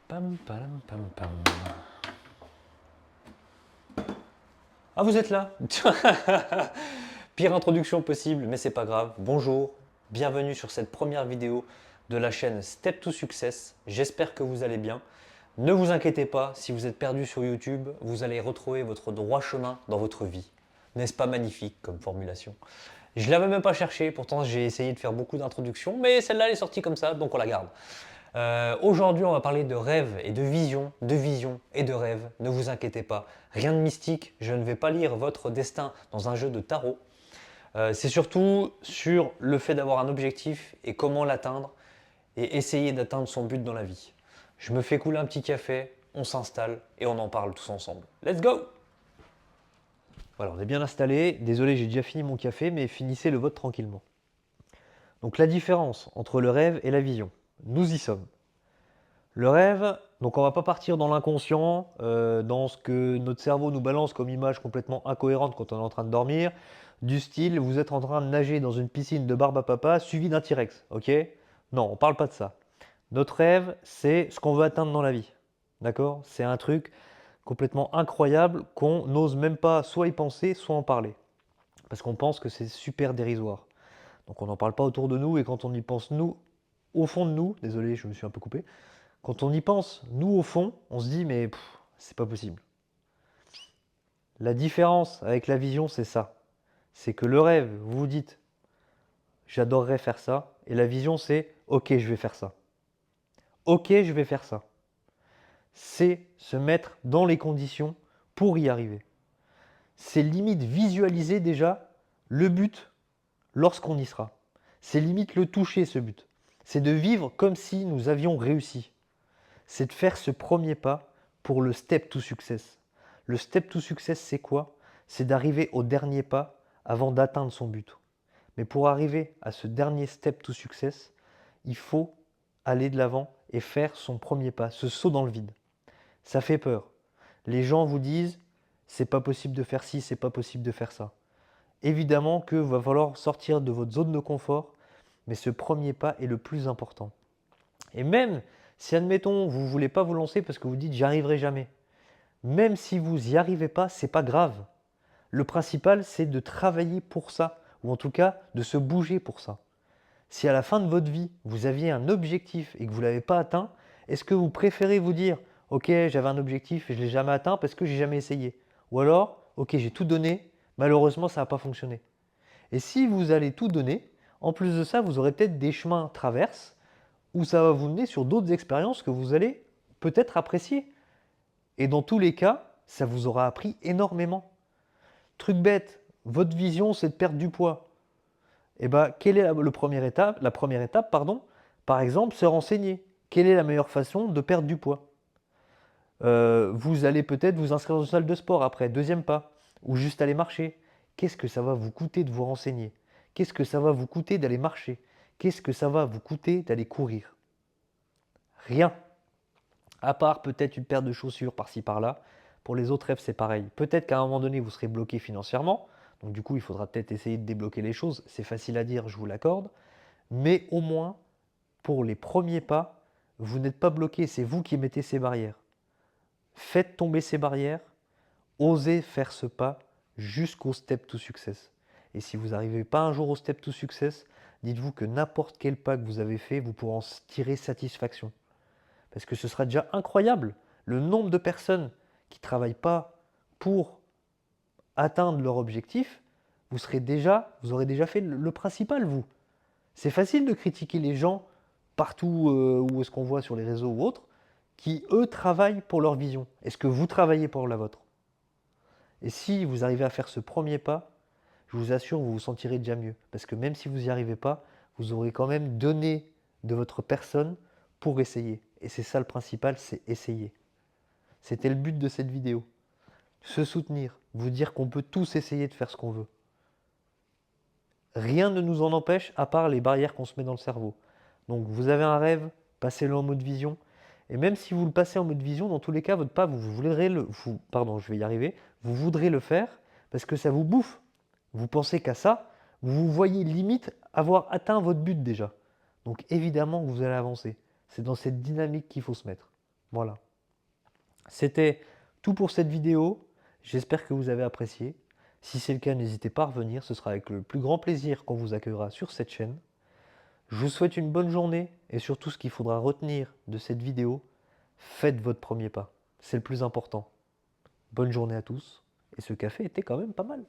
Pam, pam, pam, pam. Ah, vous êtes là. Pire introduction possible, mais c'est pas grave. Bonjour, bienvenue sur cette première vidéo de la chaîne Step to Success. J'espère que vous allez bien. Ne vous inquiétez pas, si vous êtes perdu sur YouTube, vous allez retrouver votre droit chemin dans votre vie. N'est-ce pas magnifique comme formulation? Je ne l'avais même pas cherché, pourtant j'ai essayé de faire beaucoup d'introductions, mais celle-là elle est sortie comme ça, donc on la garde. Aujourd'hui, on va parler de rêve et de vision et de rêve. Ne vous inquiétez pas, rien de mystique. Je ne vais pas lire votre destin dans un jeu de tarot. C'est surtout sur le fait d'avoir un objectif et comment l'atteindre et essayer d'atteindre son but dans la vie. Je me fais couler un petit café, on s'installe et on en parle tous ensemble. Let's go! Voilà, on est bien installé. Désolé, j'ai déjà fini mon café, mais finissez le vôtre tranquillement. Donc la différence entre le rêve et la vision. Nous y sommes. Le rêve, donc on va pas partir dans l'inconscient, dans ce que notre cerveau nous balance comme image complètement incohérente quand on est en train de dormir, du style vous êtes en train de nager dans une piscine de barbe à papa suivi d'un T-Rex, ok? Non, on parle pas de ça. Notre rêve, c'est ce qu'on veut atteindre dans la vie, d'accord? C'est un truc complètement incroyable qu'on n'ose même pas soit y penser, soit en parler, parce qu'on pense que c'est super dérisoire. Donc on n'en parle pas autour de nous et quand on y pense nous, au fond de nous, désolé, je me suis un peu coupé, quand on y pense, nous au fond, on se dit mais c'est pas possible. La différence avec la vision, c'est ça. C'est que le rêve, vous vous dites j'adorerais faire ça, et la vision, c'est ok, je vais faire ça. Ok, je vais faire ça. C'est se mettre dans les conditions pour y arriver. C'est limite visualiser déjà le but lorsqu'on y sera. C'est limite le toucher, ce but. C'est de vivre comme si nous avions réussi. C'est de faire ce premier pas pour le step to success. Le step to success, c'est quoi? C'est d'arriver au dernier pas avant d'atteindre son but. Mais pour arriver à ce dernier step to success, il faut aller de l'avant et faire son premier pas, ce saut dans le vide. Ça fait peur. Les gens vous disent, c'est pas possible de faire ci, c'est pas possible de faire ça. Évidemment que va falloir sortir de votre zone de confort, mais ce premier pas est le plus important. Et même si, admettons, vous ne voulez pas vous lancer parce que vous dites j'y arriverai jamais, même si vous n'y arrivez pas, c'est pas grave. Le principal, c'est de travailler pour ça, ou en tout cas de se bouger pour ça. Si à la fin de votre vie, vous aviez un objectif et que vous ne l'avez pas atteint, est-ce que vous préférez vous dire ok, j'avais un objectif et je ne l'ai jamais atteint parce que j'ai jamais essayé? Ou alors, ok, j'ai tout donné, malheureusement ça n'a pas fonctionné. Et si vous allez tout donner, en plus de ça, vous aurez peut-être des chemins traverses où ça va vous mener sur d'autres expériences que vous allez peut-être apprécier. Et dans tous les cas, ça vous aura appris énormément. Truc bête, votre vision c'est de perdre du poids. Et ben, quelle est la première étape, pardon, par exemple, se renseigner. Quelle est la meilleure façon de perdre du poids? Vous allez peut-être vous inscrire dans une salle de sport après, deuxième pas, ou juste aller marcher. Qu'est-ce que ça va vous coûter de vous renseigner? Qu'est-ce que ça va vous coûter d'aller marcher? Qu'est-ce que ça va vous coûter d'aller courir? Rien. À part peut-être une paire de chaussures par-ci par-là. Pour les autres rêves, c'est pareil. Peut-être qu'à un moment donné, vous serez bloqué financièrement. Donc du coup, il faudra peut-être essayer de débloquer les choses. C'est facile à dire, je vous l'accorde. Mais au moins, pour les premiers pas, vous n'êtes pas bloqué. C'est vous qui mettez ces barrières. Faites tomber ces barrières. Osez faire ce pas jusqu'au step to success. Et si vous n'arrivez pas un jour au step to success, dites-vous que n'importe quel pas que vous avez fait, vous pourrez en tirer satisfaction. Parce que ce sera déjà incroyable le nombre de personnes qui ne travaillent pas pour atteindre leur objectif. Vous aurez déjà fait le principal, vous. C'est facile de critiquer les gens partout où est-ce qu'on voit sur les réseaux ou autres, qui eux travaillent pour leur vision. Est-ce que vous travaillez pour la vôtre? Et si vous arrivez à faire ce premier pas, je vous assure, vous vous sentirez déjà mieux. Parce que même si vous n'y arrivez pas, vous aurez quand même donné de votre personne pour essayer. Et c'est ça le principal, c'est essayer. C'était le but de cette vidéo. Se soutenir, vous dire qu'on peut tous essayer de faire ce qu'on veut. Rien ne nous en empêche à part les barrières qu'on se met dans le cerveau. Donc vous avez un rêve, passez-le en mode vision. Et même si vous le passez en mode vision, dans tous les cas, votre pas, vous voudrez pardon, je vais y arriver, vous voudrez le faire parce que ça vous bouffe. Vous pensez qu'à ça, vous vous voyez limite avoir atteint votre but déjà. Donc évidemment que vous allez avancer. C'est dans cette dynamique qu'il faut se mettre. Voilà. C'était tout pour cette vidéo. J'espère que vous avez apprécié. Si c'est le cas, n'hésitez pas à revenir. Ce sera avec le plus grand plaisir qu'on vous accueillera sur cette chaîne. Je vous souhaite une bonne journée et surtout ce qu'il faudra retenir de cette vidéo, faites votre premier pas. C'est le plus important. Bonne journée à tous. Et ce café était quand même pas mal.